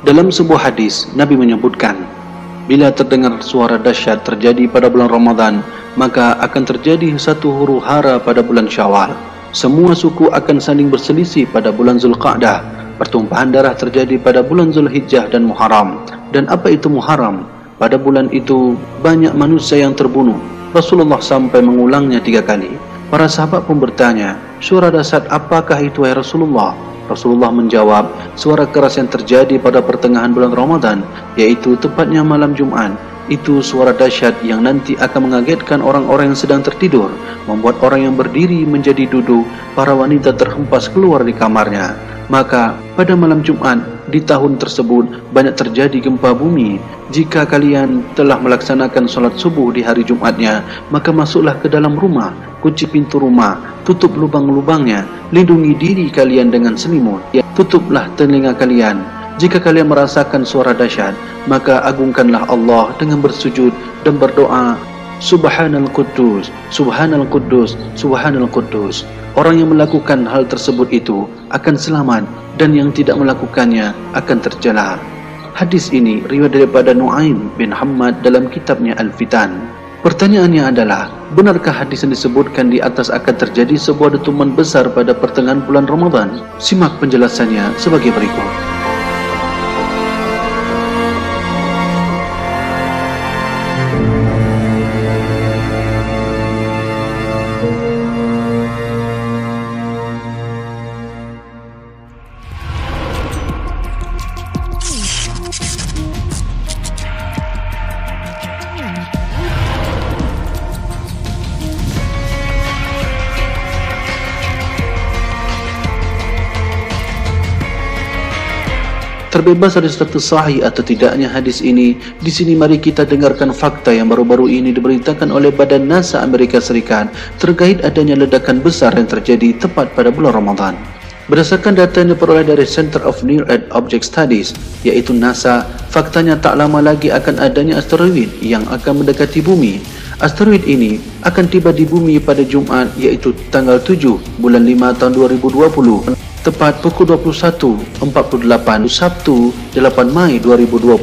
Dalam sebuah hadis, Nabi menyebutkan, bila terdengar suara dahsyat terjadi pada bulan Ramadan, maka akan terjadi satu huru-hara pada bulan Syawal. Semua suku akan saling berselisih pada bulan Zulqa'dah. Pertumpahan darah terjadi pada bulan Zulhijjah dan Muharram. Dan apa itu Muharram? Pada bulan itu banyak manusia yang terbunuh. Rasulullah sampai mengulangnya 3 kali. Para sahabat pun bertanya, suara dahsyat apakah itu wahai Rasulullah? Rasulullah menjawab, suara keras yang terjadi pada pertengahan bulan Ramadan, yaitu tepatnya malam Jumat. Itu suara dahsyat yang nanti akan mengagetkan orang-orang yang sedang tertidur, membuat orang yang berdiri menjadi duduk, para wanita terhempas keluar di kamarnya. Maka pada malam Jumat di tahun tersebut banyak terjadi gempa bumi. Jika kalian telah melaksanakan solat subuh di hari Jumatnya, maka masuklah ke dalam rumah, kunci pintu rumah, tutup lubang-lubangnya, lindungi diri kalian dengan selimut, tutuplah telinga kalian. Jika kalian merasakan suara dahsyat, maka agungkanlah Allah dengan bersujud dan berdoa, Subhanal Quddus, Subhanal Quddus, Subhanal Quddus. Orang yang melakukan hal tersebut itu akan selamat, dan yang tidak melakukannya akan tercela. Hadis ini riwayat daripada Nu'aim bin Hammad dalam kitabnya Al-Fitan. Pertanyaannya adalah, benarkah hadis yang disebutkan di atas akan terjadi sebuah dentuman besar pada pertengahan bulan Ramadan? Simak penjelasannya sebagai berikut. Terbebas dari status sahih atau tidaknya hadis ini, di sini mari kita dengarkan fakta yang baru-baru ini diberitakan oleh Badan NASA Amerika Serikat terkait adanya ledakan besar yang terjadi tepat pada bulan Ramadan. Berdasarkan data yang diperoleh dari Center of Near Earth Object Studies, yaitu NASA, faktanya tak lama lagi akan adanya asteroid yang akan mendekati bumi. Asteroid ini akan tiba di bumi pada Jumat, yaitu tanggal 7 bulan 5 tahun 2020. Tepat pukul 21.48 Sabtu 8 Mei 2020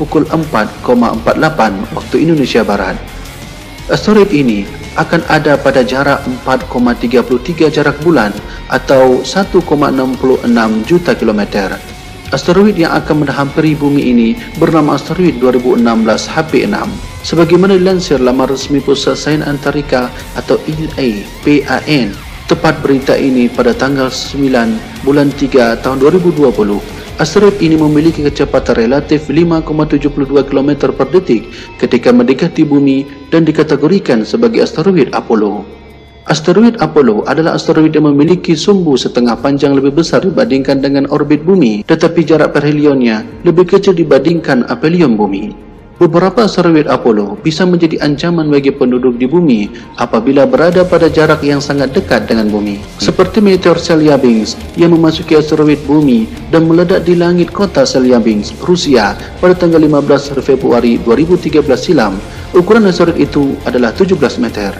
pukul 4.48 waktu Indonesia Barat. Asteroid ini akan ada pada jarak 4,33 jarak bulan atau 1,66 juta kilometer. Asteroid yang akan menghampiri bumi ini bernama asteroid 2016 HP6. Sebagaimana dilansir laman resmi Pusat Sains Antarika atau ELA-PAN, tepat berita ini pada tanggal 9 bulan 3 tahun 2020. Asteroid ini memiliki kecepatan relatif 5,72 km per detik ketika mendekati bumi dan dikategorikan sebagai asteroid Apollo. Asteroid Apollo adalah asteroid yang memiliki sumbu setengah panjang lebih besar dibandingkan dengan orbit bumi, tetapi jarak perhelionnya lebih kecil dibandingkan aphelion bumi. Beberapa asteroid Apollo bisa menjadi ancaman bagi penduduk di bumi apabila berada pada jarak yang sangat dekat dengan bumi. Seperti meteor Chelyabinsk yang memasuki asteroid bumi dan meledak di langit kota Chelyabinsk, Rusia pada tanggal 15 Februari 2013 silam. Ukuran asteroid itu adalah 17 meter.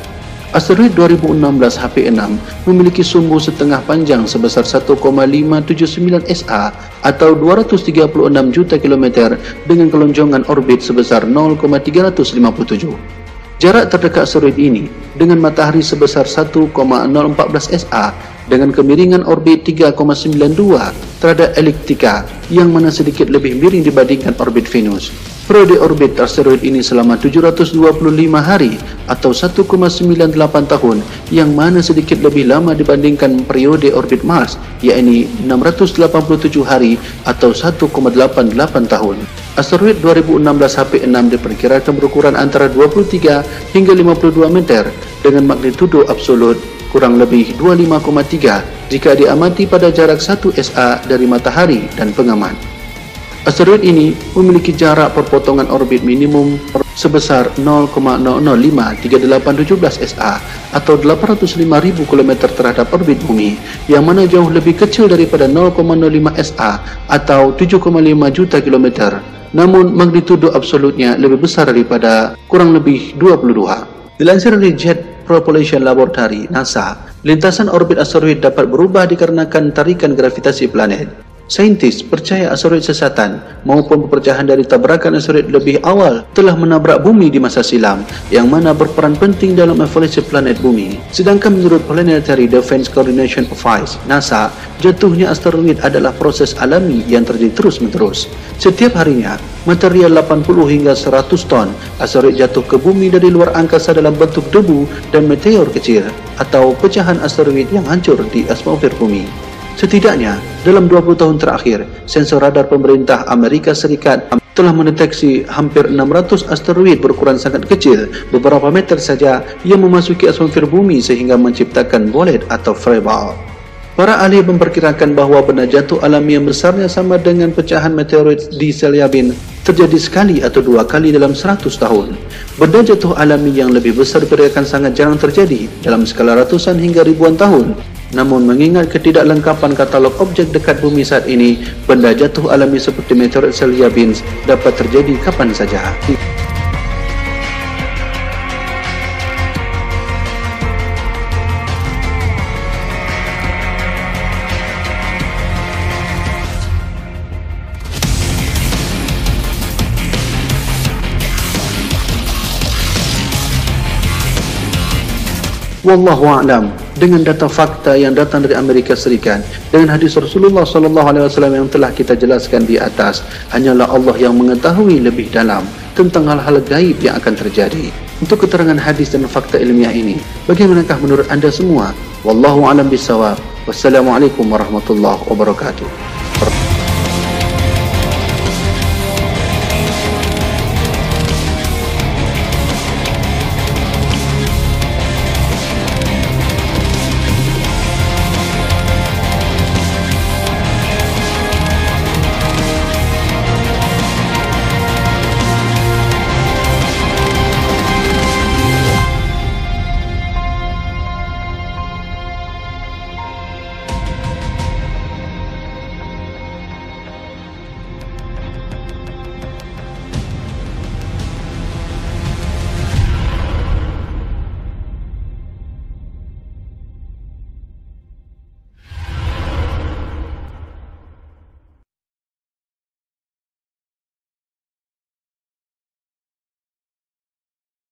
Asteroid 2016 HP6 memiliki sumbu setengah panjang sebesar 1,579 SA atau 236 juta kilometer dengan kelonjongan orbit sebesar 0,357. Jarak terdekat asteroid ini dengan matahari sebesar 1,014 SA dengan kemiringan orbit 3,92 terhadap ekliptika yang mana sedikit lebih miring dibandingkan orbit Venus. Periode orbit asteroid ini selama 725 hari atau 1,98 tahun yang mana sedikit lebih lama dibandingkan periode orbit Mars, yakni 687 hari atau 1,88 tahun. Asteroid 2016 HP6 diperkirakan berukuran antara 23 hingga 52 meter dengan magnitudo absolut kurang lebih 25,3 jika diamati pada jarak 1 SA dari matahari dan pengamat. Asteroid ini memiliki jarak perpotongan orbit minimum sebesar 0,005387 SA atau 805.000 km terhadap orbit bumi, yang mana jauh lebih kecil daripada 0,05 SA atau 7,5 juta kilometer. Namun magnitudo absolutnya lebih besar daripada kurang lebih 22. Dilansir dari Jet Propulsion Laboratory NASA, lintasan orbit asteroid dapat berubah dikarenakan tarikan gravitasi planet. Saintis percaya asteroid sesatan maupun pepecahan dari tabrakan asteroid lebih awal telah menabrak bumi di masa silam, yang mana berperan penting dalam evolusi planet bumi. Sedangkan menurut Planetary Defense Coordination Office (NASA), jatuhnya asteroid adalah proses alami yang terjadi terus-menerus. Setiap harinya, material 80 hingga 100 ton asteroid jatuh ke bumi dari luar angkasa dalam bentuk debu dan meteor kecil atau pecahan asteroid yang hancur di atmosfer bumi. Setidaknya, dalam 20 tahun terakhir, sensor radar pemerintah Amerika Serikat telah mendeteksi hampir 600 asteroid berukuran sangat kecil, beberapa meter saja, yang memasuki atmosfer bumi sehingga menciptakan bolet atau fireball. Para ahli memperkirakan bahawa benda jatuh alami yang besarnya sama dengan pecahan meteorit di Chelyabinsk terjadi sekali atau dua kali dalam 100 tahun. Benda jatuh alami yang lebih besar diperkirakan sangat jarang terjadi dalam skala ratusan hingga ribuan tahun. Namun mengingat ketidaklengkapan katalog objek dekat bumi saat ini, benda jatuh alami seperti meteorit Chelyabinsk dapat terjadi kapan saja. Wallahu a'lam. Dengan data fakta yang datang dari Amerika Serikat, dengan hadis Rasulullah SAW yang telah kita jelaskan di atas, hanyalah Allah yang mengetahui lebih dalam tentang hal-hal gaib yang akan terjadi. Untuk keterangan hadis dan fakta ilmiah ini, bagaimanakah menurut anda semua? Wallahu a'lam bishawab. Wassalamualaikum warahmatullahi wabarakatuh.